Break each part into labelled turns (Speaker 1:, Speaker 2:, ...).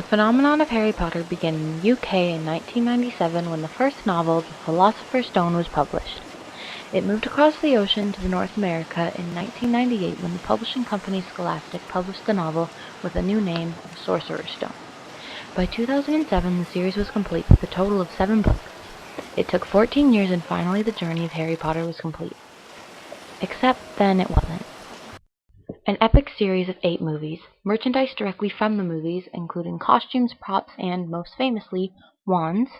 Speaker 1: phenomenon of Harry Potter began in the UK in 1997 when the first novel, The Philosopher's Stone, was published. It moved across the ocean to North America in 1998 when the publishing company Scholastic published the novel with a new name, The Sorcerer's Stone. By 2007, the series was complete with a total of 7 books. It took 14 years and finally the journey of Harry Potter was complete. Except then it wasn't. An epic series of 8 movies, merchandise directly from the movies, including costumes, props, and, most famously, wands,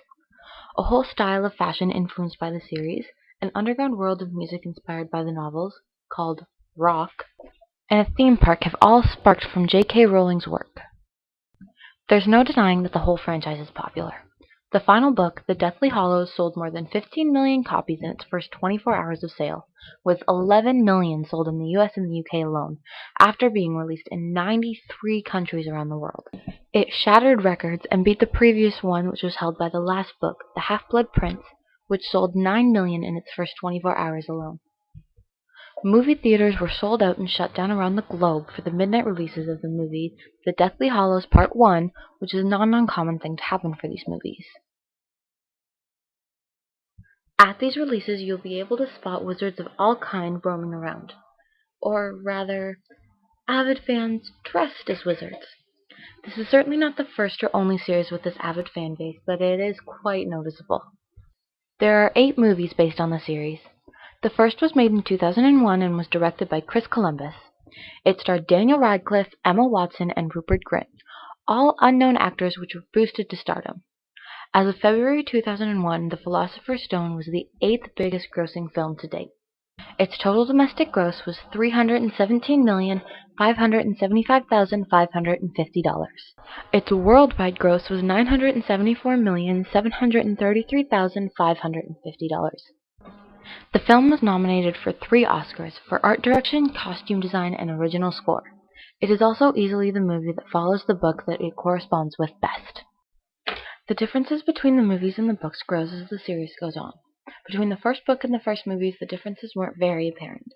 Speaker 1: a whole style of fashion influenced by the series, an underground world of music inspired by the novels, called rock, and a theme park have all sparked from J.K. Rowling's work. There's no denying that the whole franchise is popular. The final book, The Deathly Hallows, sold more than 15 million copies in its first 24 hours of sale, with 11 million sold in the US and the UK alone, after being released in 93 countries around the world. It shattered records and beat the previous one, which was held by the last book, The Half-Blood Prince, which sold 9 million in its first 24 hours alone. Movie theaters were sold out and shut down around the globe for the midnight releases of the movie The Deathly Hallows Part 1, which is not an uncommon thing to happen for these movies. At these releases, you'll be able to spot wizards of all kinds roaming around. Or rather, avid fans dressed as wizards. This is certainly not the first or only series with this avid fan base, but it is quite noticeable. There are 8 movies based on the series. The first was made in 2001 and was directed by Chris Columbus. It starred Daniel Radcliffe, Emma Watson, and Rupert Grint, all unknown actors which were boosted to stardom. As of February 2001, The Philosopher's Stone was the 8th biggest grossing film to date. Its total domestic gross was $317,575,550. Its worldwide gross was $974,733,550. The film was nominated for 3 Oscars for art direction, costume design, and original score. It is also easily the movie that follows the book that it corresponds with best. The differences between the movies and the books grows as the series goes on. Between the first book and the first movies, the differences weren't very apparent.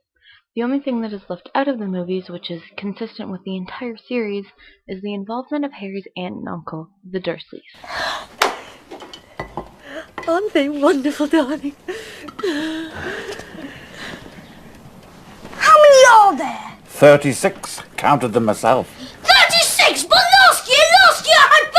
Speaker 1: The only thing that is left out of the movies, which is consistent with the entire series, is the involvement of Harry's aunt and uncle, the Dursleys.
Speaker 2: Aren't they wonderful, darling?
Speaker 3: How many are there?
Speaker 4: 36. Counted them myself.
Speaker 3: 36? But last year I had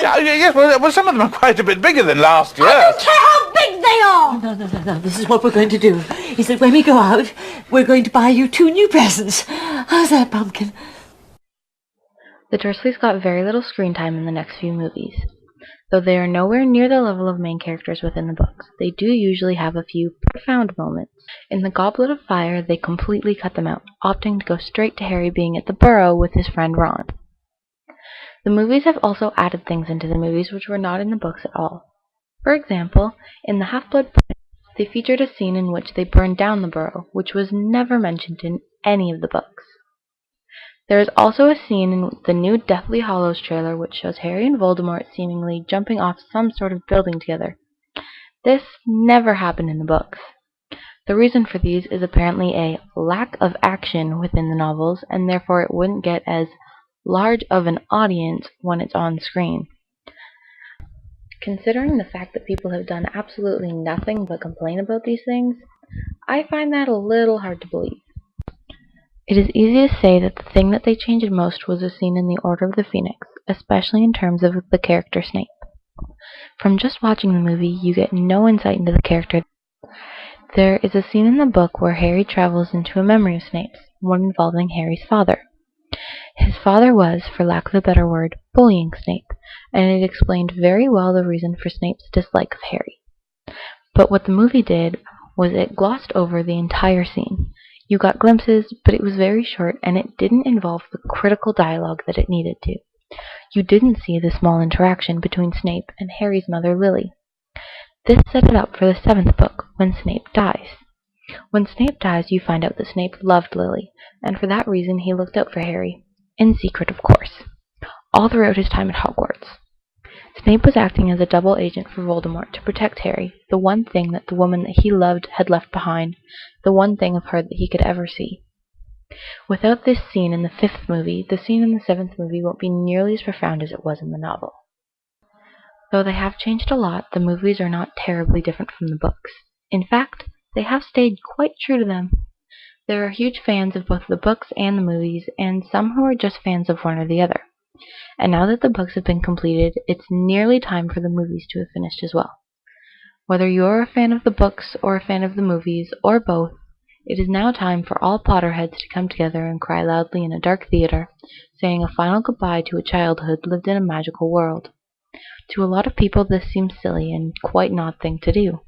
Speaker 3: 37!
Speaker 4: Yes, well, some of them are quite a bit bigger than last year.
Speaker 3: I don't care how big they are!
Speaker 2: No. This is what we're going to do. Is that when we go out, we're going to buy you 2 new presents. How's that, Pumpkin?
Speaker 1: The Dursleys got very little screen time in the next few movies. Though they are nowhere near the level of main characters within the books, they do usually have a few profound moments. In the Goblet of Fire, they completely cut them out, opting to go straight to Harry being at the Burrow with his friend Ron. The movies have also added things into the movies which were not in the books at all. For example, in The Half-Blood Prince, they featured a scene in which they burned down the Burrow, which was never mentioned in any of the books. There is also a scene in the new Deathly Hallows trailer which shows Harry and Voldemort seemingly jumping off some sort of building together. This never happened in the books. The reason for these is apparently a lack of action within the novels, and therefore it wouldn't get as large of an audience when it's on screen. Considering the fact that people have done absolutely nothing but complain about these things, I find that a little hard to believe. It is easy to say that the thing that they changed most was a scene in the Order of the Phoenix, especially in terms of the character Snape. From just watching the movie, you get no insight into the character. There is a scene in the book where Harry travels into a memory of Snape's, one involving Harry's father. His father was, for lack of a better word, bullying Snape, and it explained very well the reason for Snape's dislike of Harry. But what the movie did was it glossed over the entire scene. You got glimpses, but it was very short, and it didn't involve the critical dialogue that it needed to. You didn't see the small interaction between Snape and Harry's mother, Lily. This set it up for the 7th book, when Snape dies. When Snape dies, you find out that Snape loved Lily, and for that reason he looked out for Harry. In secret, of course. All throughout his time at Hogwarts. Snape was acting as a double agent for Voldemort to protect Harry, the one thing that the woman that he loved had left behind, the one thing of her that he could ever see. Without this scene in the 5th movie, the scene in the 7th movie won't be nearly as profound as it was in the novel. Though they have changed a lot, the movies are not terribly different from the books. In fact, they have stayed quite true to them. There are huge fans of both the books and the movies, and some who are just fans of one or the other. And now that the books have been completed, it's nearly time for the movies to have finished as well. Whether you're a fan of the books or a fan of the movies, or both, it is now time for all Potterheads to come together and cry loudly in a dark theater, saying a final goodbye to a childhood lived in a magical world. To a lot of people this seems silly and quite an odd thing to do.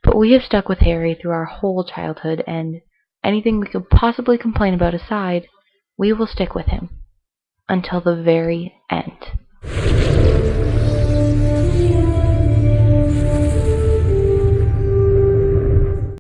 Speaker 1: But we have stuck with Harry through our whole childhood, and anything we could possibly complain about aside, we will stick with him. Until the very end.